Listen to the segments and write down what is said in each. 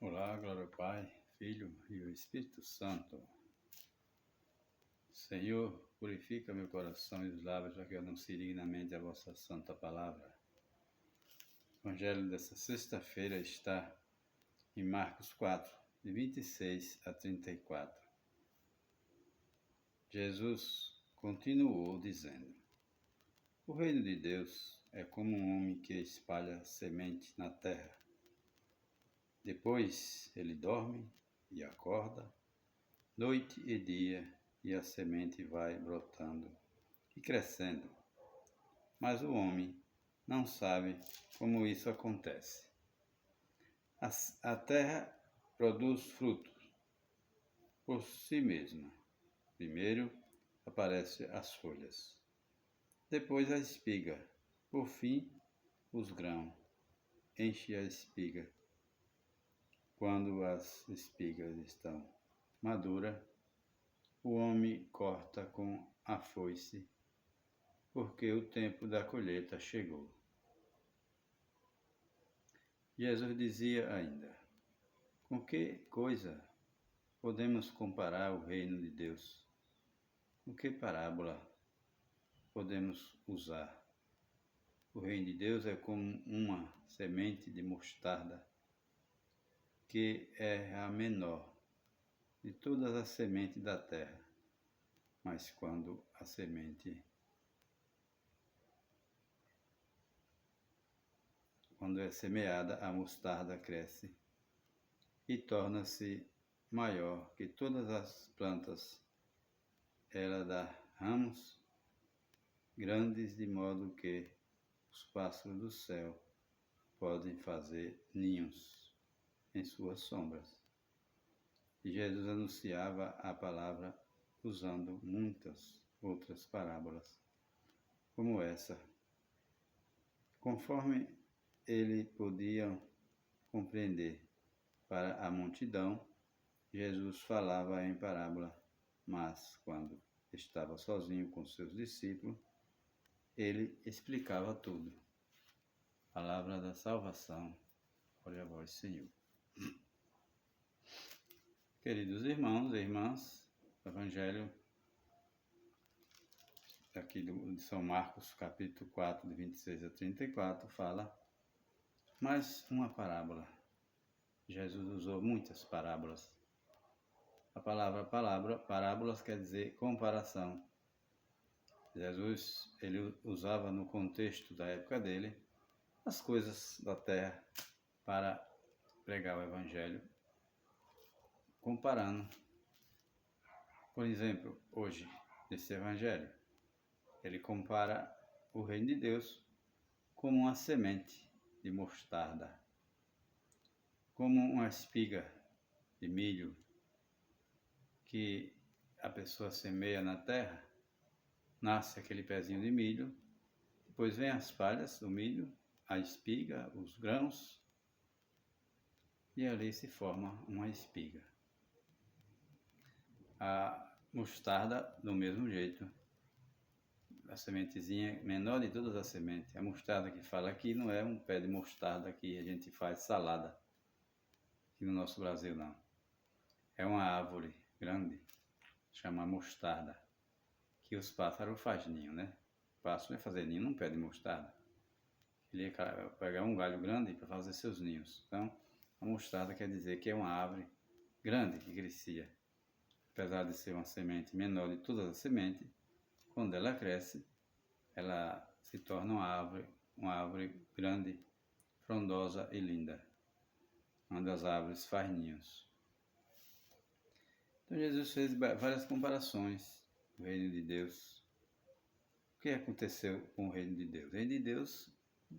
Olá, glória ao Pai, Filho e o Espírito Santo. Senhor, purifica meu coração e os lábios para que eu anuncie dignamente a vossa santa palavra. O Evangelho dessa sexta-feira está em Marcos 4, de 26 a 34. Jesus continuou dizendo: O reino de Deus é como um homem que espalha semente na terra. Depois ele dorme e acorda, noite e dia, e a semente vai brotando e crescendo. Mas o homem não sabe como isso acontece. A terra produz frutos por si mesma. Primeiro aparecem as folhas, depois a espiga, por fim os grãos. Enche a espiga. Quando as espigas estão maduras, o homem corta com a foice, porque o tempo da colheita chegou. Jesus dizia ainda: Com que coisa podemos comparar o reino de Deus? Com que parábola podemos usar? O reino de Deus é como uma semente de mostarda, que é a menor de todas as sementes da terra. Mas quando é semeada, a mostarda cresce e torna-se maior que todas as plantas. Ela dá ramos grandes, de modo que os pássaros do céu podem fazer ninhos em suas sombras. E Jesus anunciava a palavra usando muitas outras parábolas, como essa. Conforme ele podia compreender para a multidão, Jesus falava em parábola, mas quando estava sozinho com seus discípulos, ele explicava tudo. Palavra da salvação. Glória a vós, Senhor. Queridos irmãos e irmãs, o Evangelho aqui de São Marcos, capítulo 4, de 26 a 34, fala mais uma parábola. Jesus usou muitas parábolas. A palavra parábolas quer dizer comparação. Jesus, ele usava no contexto da época dele as coisas da terra para pregar o Evangelho, comparando. Por exemplo, hoje, nesse Evangelho, ele compara o reino de Deus como uma semente de mostarda, como uma espiga de milho que a pessoa semeia na terra, nasce aquele pezinho de milho, depois vem as palhas do milho, a espiga, os grãos, e ali se forma uma espiga. A mostarda, do mesmo jeito, a sementezinha menor de todas as sementes. A mostarda que fala aqui não é um pé de mostarda que a gente faz salada, aqui no nosso Brasil não. É uma árvore grande, chama mostarda, que os pássaros fazem ninho, né? O pássaro vai fazer ninho num pé de mostarda. Ele ia pegar um galho grande para fazer seus ninhos. Então, a mostarda quer dizer que é uma árvore grande que crescia. Apesar de ser uma semente menor de todas as sementes, quando ela cresce, ela se torna uma árvore grande, frondosa e linda. Uma das árvores faz ninhos. Então Jesus fez várias comparações do reino de Deus. O que aconteceu com o reino de Deus? O reino de Deus,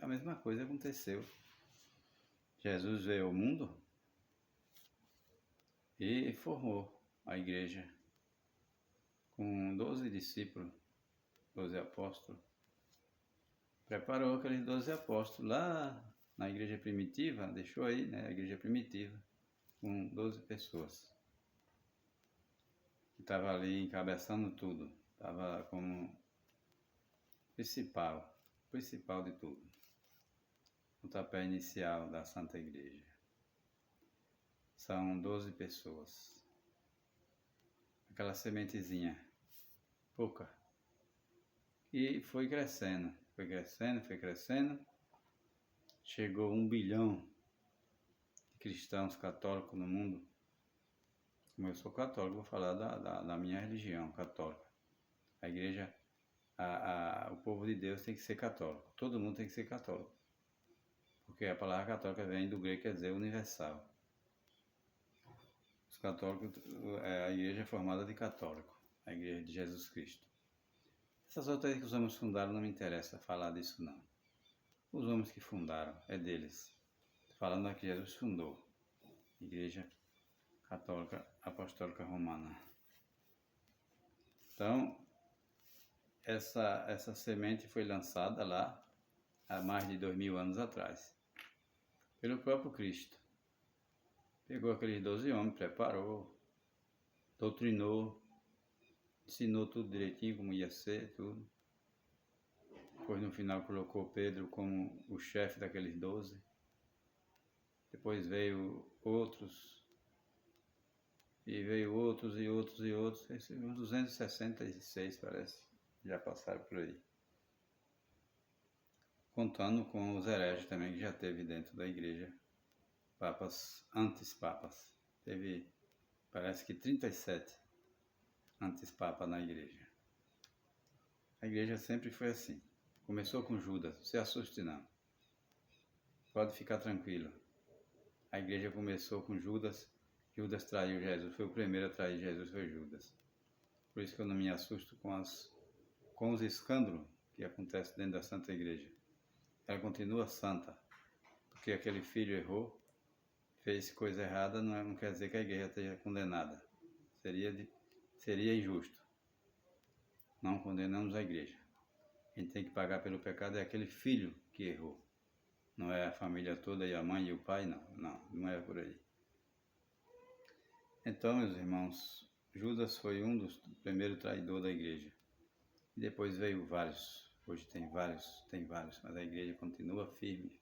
a mesma coisa aconteceu. Jesus veio ao mundo e formou a igreja com 12 discípulos, 12 apóstolos. Preparou aqueles 12 apóstolos lá na igreja primitiva, deixou aí, né, a igreja primitiva, com 12 pessoas. Que estava ali encabeçando tudo, estava como principal de tudo. O pontapé inicial da Santa Igreja. são 12 pessoas. Aquela sementezinha, pouca. E foi crescendo, foi crescendo, foi crescendo. Chegou 1 bilhão de cristãos católicos no mundo. Como eu sou católico, vou falar da minha religião católica. A igreja, o povo de Deus tem que ser católico. Todo mundo tem que ser católico. Porque a palavra católica vem do grego, quer dizer universal. Os católicos, a igreja é formada de católico, a igreja de Jesus Cristo. Essas outras que os homens fundaram não me interessa falar disso não. Os homens que fundaram, é deles. Falando da que Jesus fundou, Igreja Católica Apostólica Romana. Então, essa semente foi lançada lá há mais de 2000 anos atrás, pelo próprio Cristo. Pegou aqueles 12 homens, preparou, doutrinou, ensinou tudo direitinho, como ia ser, tudo. Depois, no final, colocou Pedro como o chefe daqueles 12. Depois veio outros, e veio outros, e outros, e outros. Uns 266, parece, já passaram por aí. Contando com os hereges também, que já teve dentro da igreja. Papas, antes-papas. Teve, parece que 37 antes-papas na igreja. A igreja sempre foi assim. Começou com Judas, não se assuste não. Pode ficar tranquilo. A igreja começou com Judas. Judas traiu Jesus, foi o primeiro a trair Jesus, foi Judas. Por isso que eu não me assusto com os escândalos que acontecem dentro da Santa Igreja. Ela continua santa, porque aquele filho errou, fez coisa errada, não quer dizer que a igreja esteja condenada. Seria injusto. Não condenamos a igreja. Quem tem que pagar pelo pecado é aquele filho que errou. Não é a família toda e a mãe e o pai, não é por aí. Então, meus irmãos, Judas foi um dos primeiros traidores da igreja. E depois veio vários. Hoje tem vários, mas a igreja continua firme,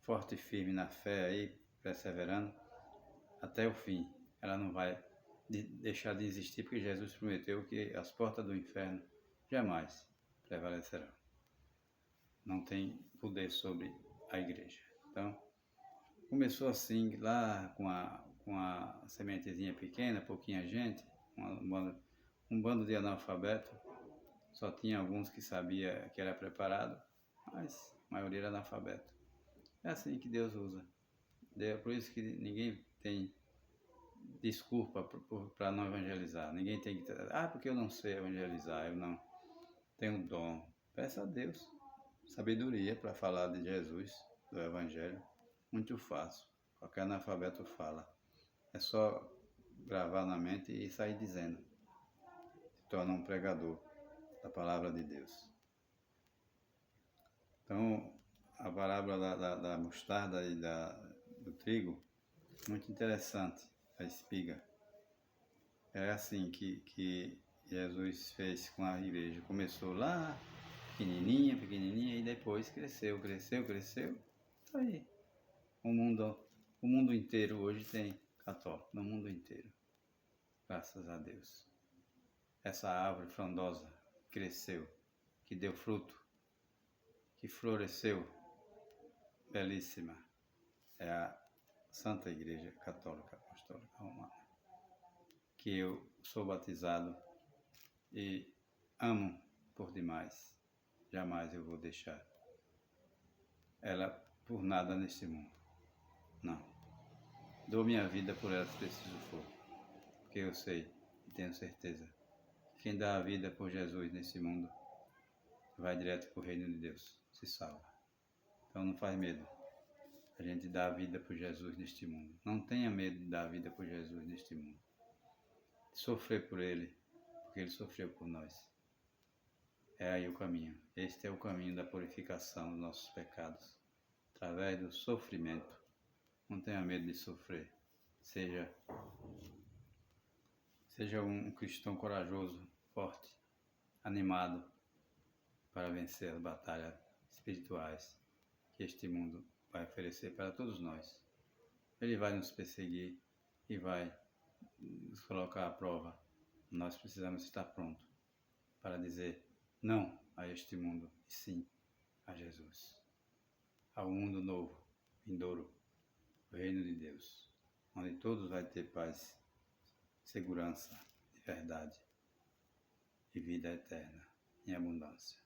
forte e firme na fé aí, perseverando até o fim. Ela não vai deixar de existir, porque Jesus prometeu que as portas do inferno jamais prevalecerão. Não tem poder sobre a igreja. Então, começou assim, lá com a sementezinha pequena, pouquinha gente, um bando de analfabetos. Só tinha alguns que sabia que era preparado, mas a maioria era analfabeto. É assim que Deus usa. Por isso que ninguém tem desculpa para não evangelizar. Ninguém tem que dizer, porque eu não sei evangelizar, eu não tenho dom. Peça a Deus sabedoria para falar de Jesus, do Evangelho. Muito fácil. Qualquer analfabeto fala. É só gravar na mente e sair dizendo. Se torna um pregador da palavra de Deus. Então, a parábola da mostarda e do trigo, muito interessante, a espiga. É assim que Jesus fez com a igreja. Começou lá, pequenininha, e depois cresceu. Aí, o mundo inteiro hoje tem católico, no mundo inteiro. Graças a Deus. Essa árvore frondosa cresceu, que deu fruto, que floresceu, belíssima. É a Santa Igreja Católica Apostólica Romana, que eu sou batizado e amo por demais. Jamais eu vou deixar ela por nada neste mundo. Não. Dou minha vida por ela se preciso for, porque eu sei e tenho certeza que quem dá a vida por Jesus nesse mundo vai direto para o reino de Deus, se salva. Então não faz medo a gente dar a vida por Jesus neste mundo. Não tenha medo de dar a vida por Jesus neste mundo. De sofrer por Ele, porque Ele sofreu por nós. É aí o caminho. Este é o caminho da purificação dos nossos pecados, através do sofrimento. Não tenha medo de sofrer. Seja um cristão corajoso, forte, animado, para vencer as batalhas espirituais que este mundo vai oferecer para todos nós. Ele vai nos perseguir e vai nos colocar à prova. Nós precisamos estar prontos para dizer não a este mundo e sim a Jesus. Ao mundo novo, vindouro, o reino de Deus, onde todos vão ter paz, segurança, de verdade e vida eterna em abundância.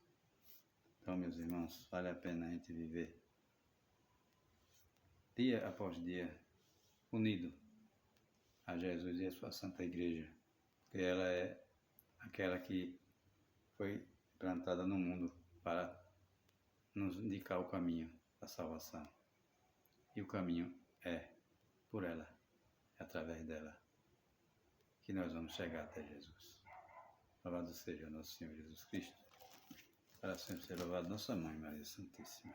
Então, meus irmãos, vale a pena a gente viver dia após dia unido a Jesus e a sua Santa Igreja, porque ela é aquela que foi plantada no mundo para nos indicar o caminho da salvação. E o caminho é por ela, é através dela, que nós vamos chegar até Jesus. Louvado seja nosso Senhor Jesus Cristo, para sempre ser louvado nossa Mãe Maria Santíssima.